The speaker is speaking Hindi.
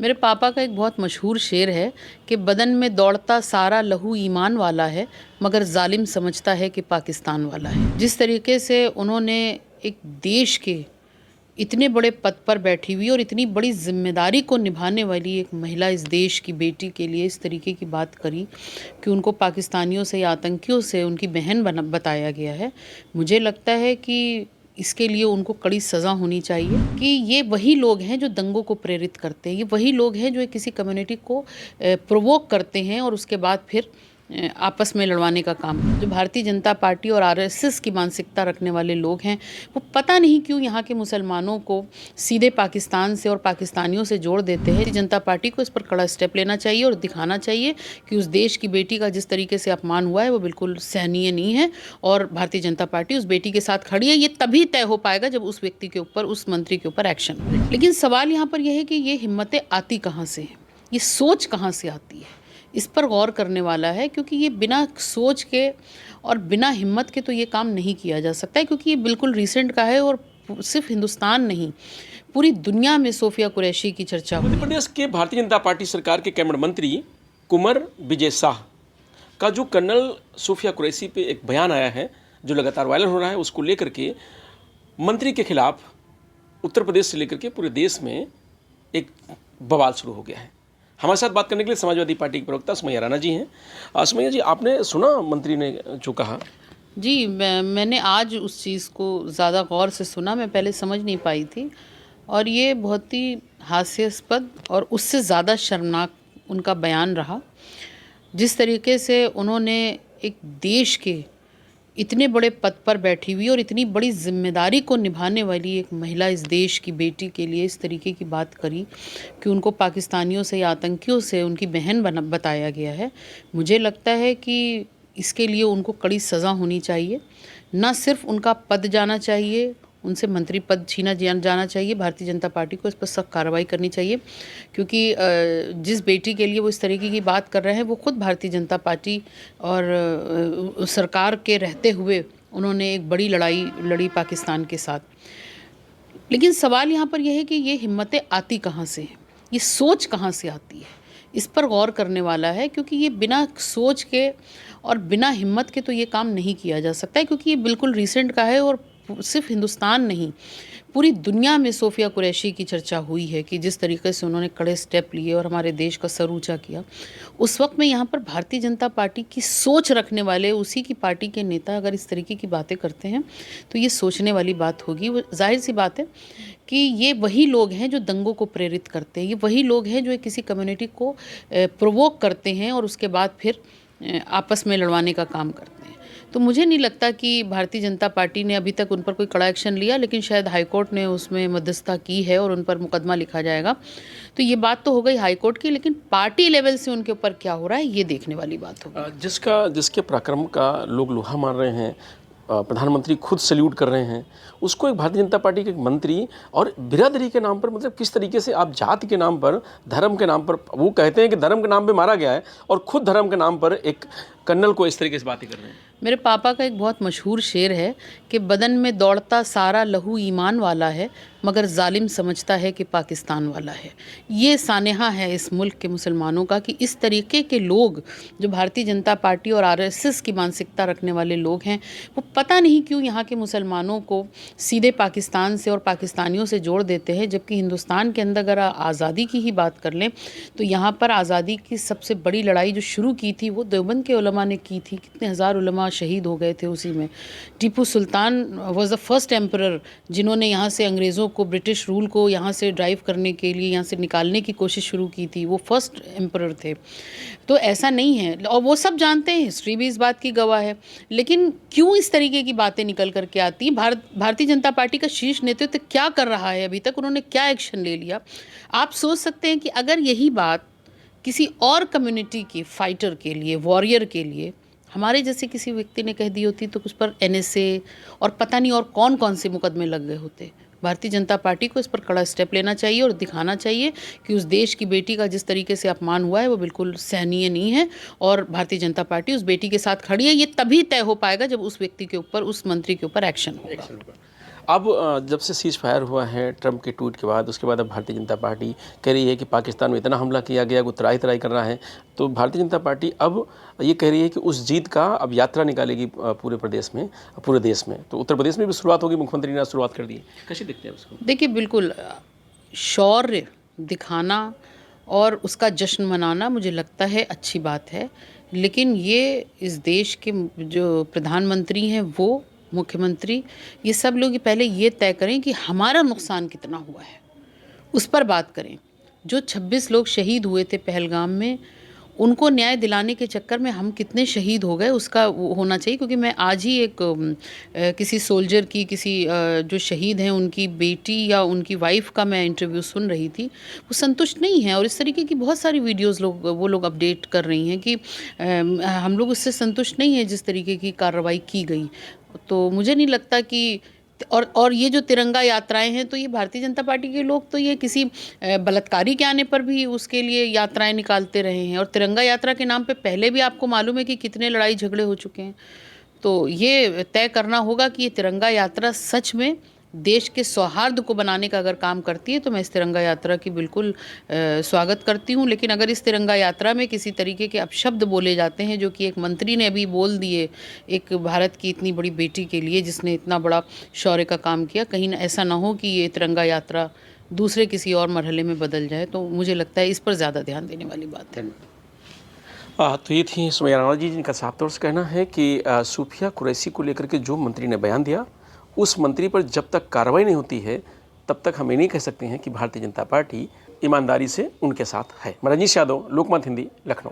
मेरे पापा का एक बहुत मशहूर शेर है कि बदन में दौड़ता सारा लहू ईमान वाला है, मगर जालिम समझता है कि पाकिस्तान वाला है। जिस तरीके से उन्होंने एक देश के इतने बड़े पद पर बैठी हुई और इतनी बड़ी जिम्मेदारी को निभाने वाली एक महिला, इस देश की बेटी के लिए इस तरीके की बात करी कि उनको पाकिस्तानियों से या आतंकियों से उनकी बहन बताया गया है। मुझे लगता है कि इसके लिए उनको कड़ी सज़ा होनी चाहिए कि ये वही लोग हैं जो दंगों को प्रेरित करते हैं, ये वही लोग हैं जो किसी कम्युनिटी को प्रोवोक करते हैं और उसके बाद फिर आपस में लड़वाने का काम। जो भारतीय जनता पार्टी और आरएसएस की मानसिकता रखने वाले लोग हैं, वो पता नहीं क्यों यहाँ के मुसलमानों को सीधे पाकिस्तान से और पाकिस्तानियों से जोड़ देते हैं। भारतीय जनता पार्टी को इस पर कड़ा स्टेप लेना चाहिए और दिखाना चाहिए कि उस देश की बेटी का जिस तरीके से अपमान हुआ है वो बिल्कुल सहनीय नहीं है और भारतीय जनता पार्टी उस बेटी के साथ खड़ी है। ये तभी तय हो पाएगा जब उस व्यक्ति के ऊपर, उस मंत्री के ऊपर एक्शन हो। लेकिन सवाल यहाँ पर यह है कि ये हिम्मतें आती कहाँ से हैं, ये सोच कहाँ से आती है, इस पर गौर करने वाला है। क्योंकि ये बिना सोच के और बिना हिम्मत के तो ये काम नहीं किया जा सकता है, क्योंकि ये बिल्कुल रिसेंट का है और सिर्फ हिंदुस्तान नहीं, पूरी दुनिया में सोफिया कुरैशी की चर्चा हुई। मध्य प्रदेश के भारतीय जनता पार्टी सरकार के कैबिनेट मंत्री कुंवर विजय शाह का जो कर्नल सोफिया कुरैशी पे एक बयान आया है जो लगातार वायरल हो रहा है, उसको लेकर के मंत्री के खिलाफ उत्तर प्रदेश से लेकर के पूरे देश में एक बवाल शुरू हो गया है। हमारे साथ बात करने के लिए समाजवादी पार्टी के प्रवक्ता सुमैया राणा जी हैं। सुमैया जी, आपने सुना मंत्री ने जो कहा? जी, मैंने आज उस चीज़ को ज़्यादा गौर से सुना, मैं पहले समझ नहीं पाई थी और ये बहुत ही हास्यास्पद और उससे ज़्यादा शर्मनाक उनका बयान रहा। जिस तरीके से उन्होंने एक देश के इतने बड़े पद पर बैठी हुई और इतनी बड़ी जिम्मेदारी को निभाने वाली एक महिला, इस देश की बेटी के लिए इस तरीके की बात करी कि उनको पाकिस्तानियों से या आतंकियों से उनकी बहन बताया गया है। मुझे लगता है कि इसके लिए उनको कड़ी सज़ा होनी चाहिए। न सिर्फ उनका पद जाना चाहिए, उनसे मंत्री पद छीना जाना चाहिए, भारतीय जनता पार्टी को इस पर सख्त कार्रवाई करनी चाहिए। क्योंकि जिस बेटी के लिए वो इस तरीके की बात कर रहे हैं, वो खुद भारतीय जनता पार्टी और सरकार के रहते हुए उन्होंने एक बड़ी लड़ाई लड़ी पाकिस्तान के साथ। लेकिन सवाल यहाँ पर यह है कि ये हिम्मतें आती कहाँ से हैं, ये सोच कहाँ से आती है, इस पर गौर करने वाला है। क्योंकि ये बिना सोच के और बिना हिम्मत के तो ये काम नहीं किया जा सकता है, क्योंकि ये बिल्कुल रिसेंट का है और सिर्फ हिंदुस्तान नहीं, पूरी दुनिया में सोफिया कुरैशी की चर्चा हुई है कि जिस तरीके से उन्होंने कड़े स्टेप लिए और हमारे देश का सर ऊँचा किया। उस वक्त में यहाँ पर भारतीय जनता पार्टी की सोच रखने वाले उसी की पार्टी के नेता अगर इस तरीके की बातें करते हैं तो ये सोचने वाली बात होगी। वो जाहिर सी बात है कि ये वही लोग हैं जो दंगों को प्रेरित करते हैं, ये वही लोग हैं जो किसी कम्युनिटी को प्रोवोक करते हैं और उसके बाद फिर आपस में लड़वाने का काम करते हैं। तो मुझे नहीं लगता कि भारतीय जनता पार्टी ने अभी तक उन पर कोई कड़ा एक्शन लिया, लेकिन शायद हाईकोर्ट ने उसमें मध्यस्थता की है और उन पर मुकदमा लिखा जाएगा। तो ये बात तो हो गई हाईकोर्ट की, लेकिन पार्टी लेवल से उनके ऊपर क्या हो रहा है ये देखने वाली बात होगी। जिसके पराक्रम का लोग लोहा मान रहे हैं, प्रधानमंत्री खुद सल्यूट कर रहे हैं, उसको एक भारतीय जनता पार्टी के एक मंत्री और बिरादरी के नाम पर, मतलब किस तरीके से आप जाति के नाम पर, धर्म के नाम पर, वो कहते हैं कि धर्म के नाम पे मारा गया है और खुद धर्म के नाम पर एक कर्नल को इस तरीके से बातें कर रहे हैं। मेरे पापा का एक बहुत मशहूर शेर है कि बदन में दौड़ता सारा लहू ईमान वाला है, मगर जालिम समझता है कि पाकिस्तान वाला है। ये सानेहा है इस मुल्क के मुसलमानों का कि इस तरीके के लोग जो भारतीय जनता पार्टी और आरएसएस की मानसिकता रखने वाले लोग हैं, वो पता नहीं क्यों यहाँ के मुसलमानों को सीधे पाकिस्तान से और पाकिस्तानियों से जोड़ देते हैं। जबकि हिंदुस्तान के अंदर अगर आज़ादी की ही बात कर लें तो यहाँ पर आज़ादी की सबसे बड़ी लड़ाई जो शुरू की थी वो देवबंद के उलमा ने की थी। कितने हज़ार उलमा शहीद हो गए थे उसी में। Tipu Sultan was the first emperor जिन्होंने यहाँ से अंग्रेज़ों को, ब्रिटिश रूल को यहाँ से ड्राइव करने के लिए, यहाँ से निकालने की कोशिश शुरू की थी। वो फर्स्ट एम्परर थे। तो ऐसा नहीं है और वो सब जानते हैं, हिस्ट्री भी इस बात की गवाह है। लेकिन क्यों इस तरीके की बातें निकल करके आती? भारतीय जनता पार्टी का शीर्ष नेतृत्व क्या कर रहा है अभी तक, उन्होंने क्या एक्शन ले लिया? आप सोच सकते हैं कि अगर यही बात किसी और कम्युनिटी की फाइटर के लिए, वॉरियर के लिए, हमारे जैसे किसी व्यक्ति ने कह दी होती तो उस पर एनएसए और पता नहीं और कौन कौन से मुकदमे लग गए होते। भारतीय जनता पार्टी को इस पर कड़ा स्टेप लेना चाहिए और दिखाना चाहिए कि उस देश की बेटी का जिस तरीके से अपमान हुआ है वो बिल्कुल सहनीय नहीं है और भारतीय जनता पार्टी उस बेटी के साथ खड़ी है। ये तभी तय हो पाएगा जब उस व्यक्ति के ऊपर, उस मंत्री के ऊपर एक्शन होगा। अब जब से सीज फायर हुआ है ट्रंप के ट्वीट के बाद, उसके बाद अब भारतीय जनता पार्टी कह रही है कि पाकिस्तान में इतना हमला किया गया, वो तराई कर रहा है, तो भारतीय जनता पार्टी अब ये कह रही है कि उस जीत का अब यात्रा निकालेगी पूरे प्रदेश में, पूरे देश में। तो उत्तर प्रदेश में भी शुरुआत होगी, मुख्यमंत्री ने शुरुआत कर दी है। कैसे देखते हैं उसको? देखिए, बिल्कुल शौर्य दिखाना और उसका जश्न मनाना मुझे लगता है अच्छी बात है, लेकिन ये इस देश के जो प्रधानमंत्री हैं, वो मुख्यमंत्री, ये सब लोग पहले ये तय करें कि हमारा नुकसान कितना हुआ है, उस पर बात करें। जो 26 लोग शहीद हुए थे पहलगाम में, उनको न्याय दिलाने के चक्कर में हम कितने शहीद हो गए, उसका वो होना चाहिए। क्योंकि मैं आज ही एक किसी सोल्जर की, किसी जो शहीद हैं उनकी बेटी या उनकी वाइफ का मैं इंटरव्यू सुन रही थी। वो संतुष्ट नहीं है और इस तरीके की बहुत सारी वीडियोस वो लोग अपडेट कर रही हैं कि हम लोग उससे संतुष्ट नहीं हैं जिस तरीके की कार्रवाई की गई। तो मुझे नहीं लगता कि और ये जो तिरंगा यात्राएं हैं, तो ये भारतीय जनता पार्टी के लोग तो ये किसी बलात्कारी के आने पर भी उसके लिए यात्राएं निकालते रहे हैं, और तिरंगा यात्रा के नाम पे पहले भी आपको मालूम है कि कितने लड़ाई झगड़े हो चुके हैं। तो ये तय करना होगा कि ये तिरंगा यात्रा सच में देश के सौहार्द को बनाने का अगर काम करती है, तो मैं इस तिरंगा यात्रा की बिल्कुल स्वागत करती हूँ। लेकिन अगर इस तिरंगा यात्रा में किसी तरीके के अपशब्द बोले जाते हैं, जो कि एक मंत्री ने अभी बोल दिए एक भारत की इतनी बड़ी बेटी के लिए जिसने इतना बड़ा शौर्य का काम किया, कहीं ना ऐसा ना हो कि ये तिरंगा यात्रा दूसरे किसी और मरहले में बदल जाए। तो मुझे लगता है इस पर ज़्यादा ध्यान देने वाली बात है। तो ये थी सुमैया राणा जी, जिनका साफ तौर से कहना है कि सूफिया कुरैशी को लेकर के जो मंत्री ने बयान दिया, उस मंत्री पर जब तक कार्रवाई नहीं होती है तब तक हम ये नहीं कह सकते हैं कि भारतीय जनता पार्टी ईमानदारी से उनके साथ है। मैं रजनीश यादव, लोकमत हिंदी, लखनऊ।